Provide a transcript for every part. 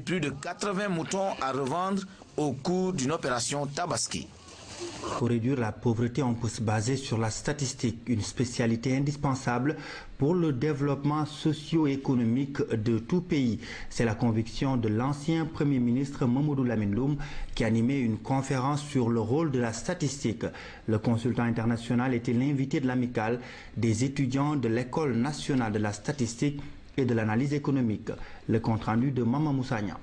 plus de 80 moutons à revendre au cours d'une opération Tabaski. Pour réduire la pauvreté, on peut se baser sur la statistique, une spécialité indispensable pour le développement socio-économique de tout pays. C'est la conviction de l'ancien Premier ministre Mamadou Lamine Loum qui animait une conférence sur le rôle de la statistique. Le consultant international était l'invité de l'amicale des étudiants de l'École nationale de la statistique et de l'analyse économique. Le compte-rendu de Mama Moussagna.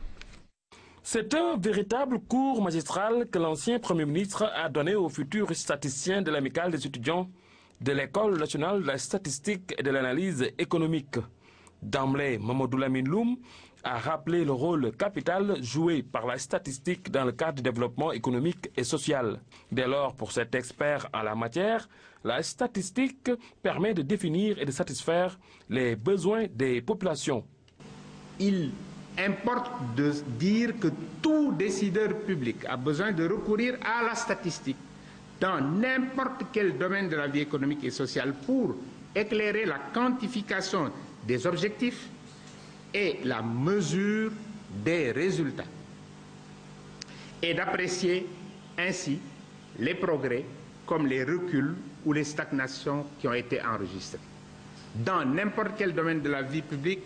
C'est un véritable cours magistral que l'ancien Premier ministre a donné aux futurs statisticiens de l'amicale des étudiants de l'École nationale de la statistique et de l'analyse économique. D'emblée, Mamadou Lamine Loum a rappelé le rôle capital joué par la statistique dans le cadre du développement économique et social. Dès lors, pour cet expert en la matière, la statistique permet de définir et de satisfaire les besoins des populations. Il importe de dire que tout décideur public a besoin de recourir à la statistique dans n'importe quel domaine de la vie économique et sociale pour éclairer la quantification des objectifs et la mesure des résultats et d'apprécier ainsi les progrès comme les reculs ou les stagnations qui ont été enregistrés. Dans n'importe quel domaine de la vie publique,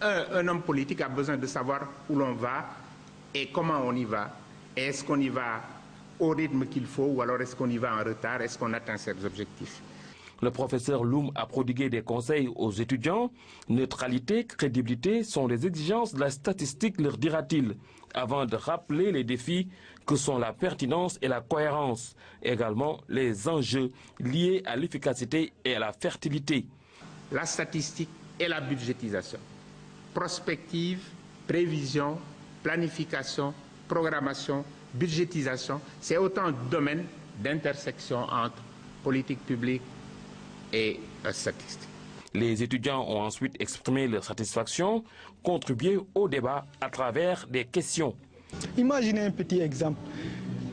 un homme politique a besoin de savoir où l'on va et comment on y va. Est-ce qu'on y va au rythme qu'il faut ou alors est-ce qu'on y va en retard? Est-ce qu'on atteint ses objectifs? Le professeur Loum a prodigué des conseils aux étudiants. Neutralité, crédibilité sont les exigences de la statistique, leur dira-t-il, avant de rappeler les défis que sont la pertinence et la cohérence, également les enjeux liés à l'efficacité et à la fertilité. La statistique et la budgétisation. Prospective, prévision, planification, programmation, budgétisation, c'est autant de domaines d'intersection entre politique publique et statistique. Les étudiants ont ensuite exprimé leur satisfaction, contribué au débat à travers des questions. Imaginez un petit exemple.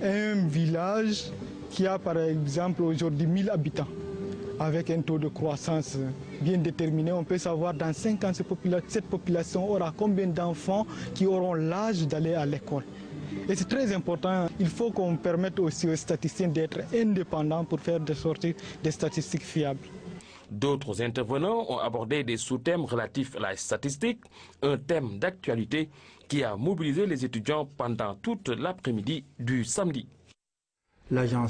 Un village qui a par exemple aujourd'hui 1000 habitants. Avec un taux de croissance bien déterminé, on peut savoir dans 5 ans, cette population aura combien d'enfants qui auront l'âge d'aller à l'école. Et c'est très important, il faut qu'on permette aussi aux statisticiens d'être indépendants pour faire de sortir des statistiques fiables. D'autres intervenants ont abordé des sous-thèmes relatifs à la statistique, un thème d'actualité qui a mobilisé les étudiants pendant toute l'après-midi du samedi. L'agence